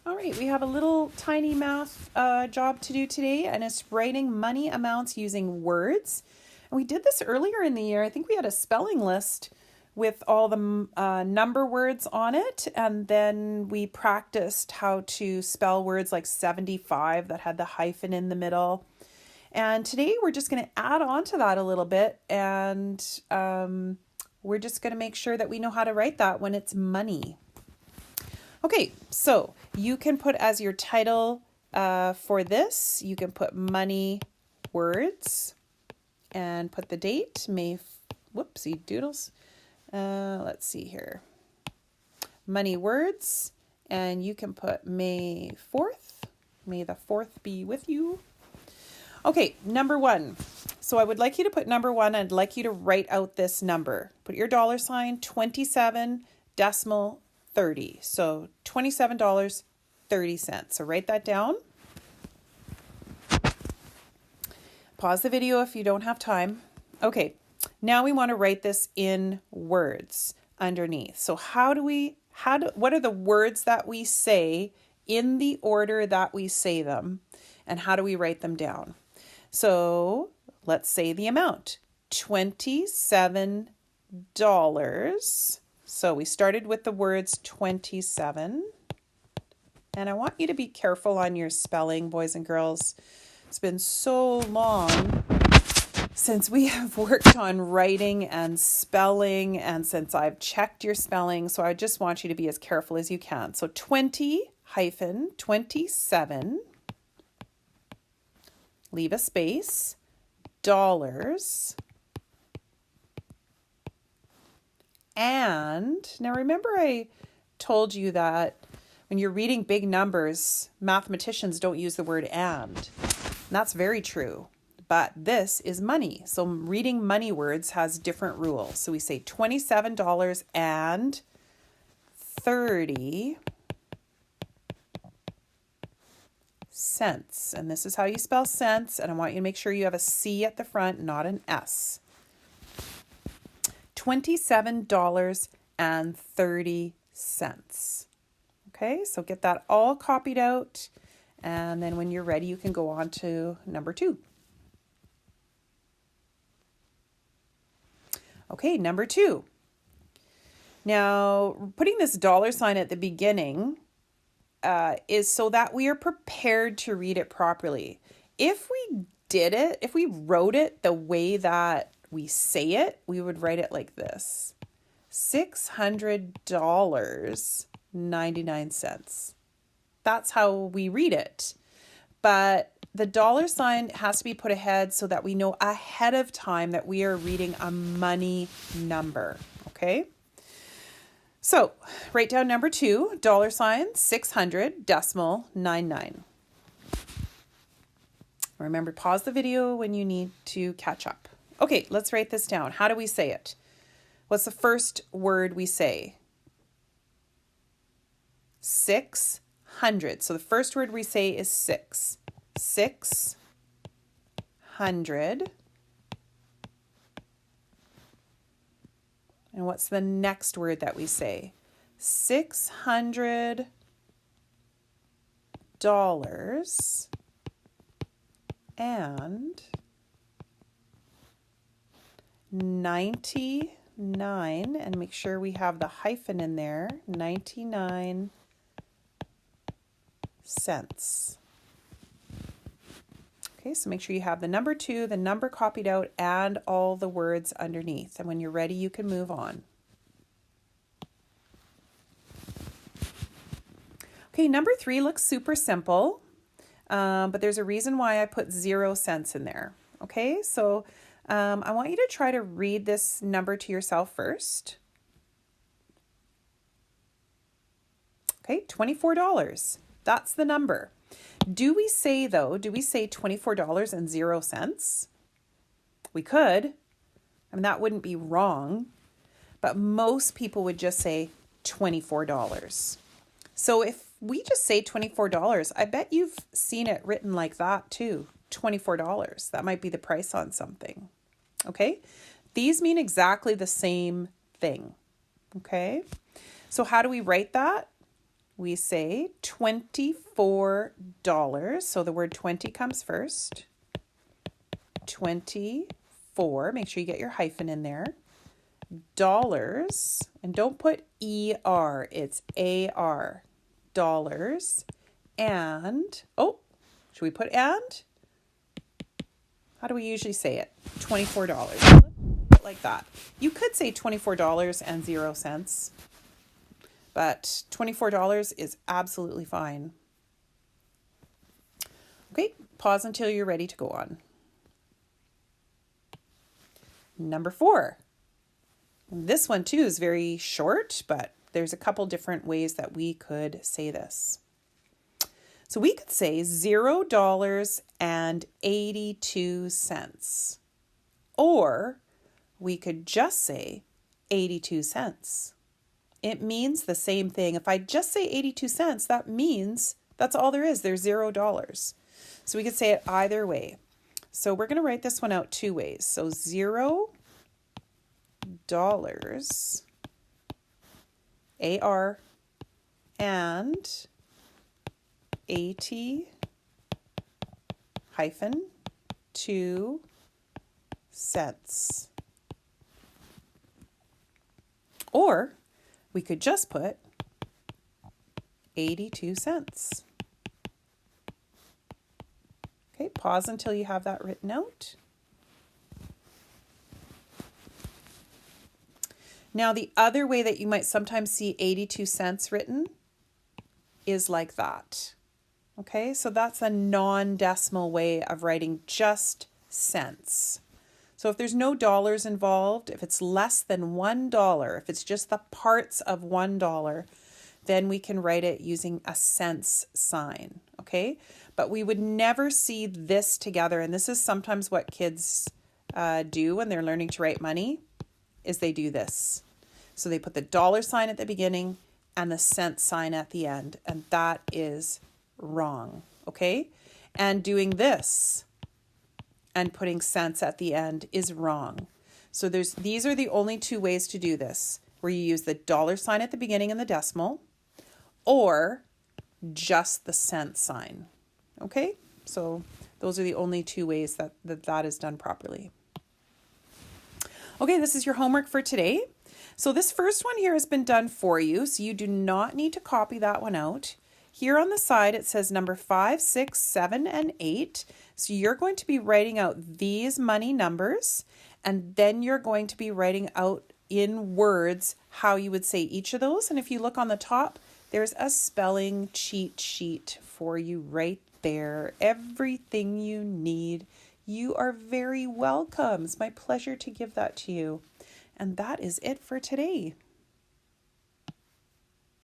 All right, we have a little tiny math job to do today, and it's writing money amounts using words. And we did this earlier in the year. I think we had a spelling list with all the number words on it, and then we practiced how to spell words like 75 that had the hyphen in the middle. And today we're just going to add on to that a little bit, and we're just going to make sure that we know how to write that when it's money. Okay, so you can put as your title for this, you can put money words and put the date, whoopsie doodles. Let's see here. Money words, and you can put May 4th. May the 4th be with you. Okay, number 1. So I would like you to put number 1. I'd like you to write out this number. Put your $sign, 27 decimal 30. So $27.30. So write that down. Pause the video if you don't have time. Okay, now we want to write this in words underneath. So what are the words that we say in the order that we say them, and how do we write them down? So let's say the amount, $27. So we started with the words 27. And I want you to be careful on your spelling, boys and girls. It's been so long since we have worked on writing and spelling, and since I've checked your spelling. So I just want you to be as careful as you can. So 20-27. Leave a space. Dollars. And now remember I told you that when you're reading big numbers, mathematicians don't use the word and that's very true. But this is money. So reading money words has different rules. So we say $27.30. And this is how you spell cents. And I want you to make sure you have a C at the front, not an S. $27.30. Okay, so get that all copied out. And then when you're ready, you can go on to number 2. Okay, number 2. Now, putting this $sign at the beginning is so that we are prepared to read it properly. If we wrote it the way that we say it, we would write it like this. $600.99. That's how we read it. But the $sign has to be put ahead so that we know ahead of time that we are reading a money number. Okay? So write down number 2, $sign, 600.99. Remember, pause the video when you need to catch up. Okay, let's write this down. How do we say it? What's the first word we say? 600. So the first word we say is 6. 600. And what's the next word that we say? $600 and 99, and make sure we have the hyphen in there, 99 cents. Okay, so make sure you have the number 2, the number copied out, and all the words underneath. And when you're ready, you can move on. Okay, number 3 looks super simple, but there's a reason why I put 0 cents in there. Okay, so I want you to try to read this number to yourself first. Okay, $24. That's the number. Do we say $24.00? We could. I mean, that wouldn't be wrong. But most people would just say $24. So if we just say $24, I bet you've seen it written like that too. $24. That might be the price on something. Okay? These mean exactly the same thing. Okay? So how do we write that? we say $24. So the word 20 comes first. 24. Make sure you get your hyphen in there. Dollars. And don't put ER. It's AR. Dollars. And, oh, should we put and? How do we usually say it? $24. Like that. You could say $24.00, but $24 is absolutely fine. Okay, pause until you're ready to go on. Number 4. This one too is very short, but there's a couple different ways that we could say this. So we could say $0.82, or we could just say 82 cents. It means the same thing. If I just say 82 cents, that means that's all there is. There's $0. So we could say it either way. So we're going to write this one out 2 ways. So $0, AR, and 80 hyphen 2 cents. Or we could just put 82 cents. Okay, pause until you have that written out. Now, the other way that you might sometimes see 82 cents written is like that. Okay, so that's a non-decimal way of writing just cents. So if there's no dollars involved, if it's less than $1, if it's just the parts of $1, then we can write it using a cents sign, okay? But we would never see this together, and this is sometimes what kids do when they're learning to write money, is they do this. So they put the dollar sign at the beginning and the cent sign at the end, and that is wrong, okay? And doing this and putting cents at the end is wrong. So these are the only 2 ways to do this, where you use the dollar sign at the beginning and the decimal, or just the cent sign, okay? So those are the only 2 ways that is done properly. Okay, this is your homework for today. So this first one here has been done for you, so you do not need to copy that one out. Here on the side, it says number 5, 6, 7, and 8. So you're going to be writing out these money numbers, and then you're going to be writing out in words how you would say each of those. And if you look on the top, there's a spelling cheat sheet for you right there. Everything you need. You are very welcome. It's my pleasure to give that to you. And that is it for today.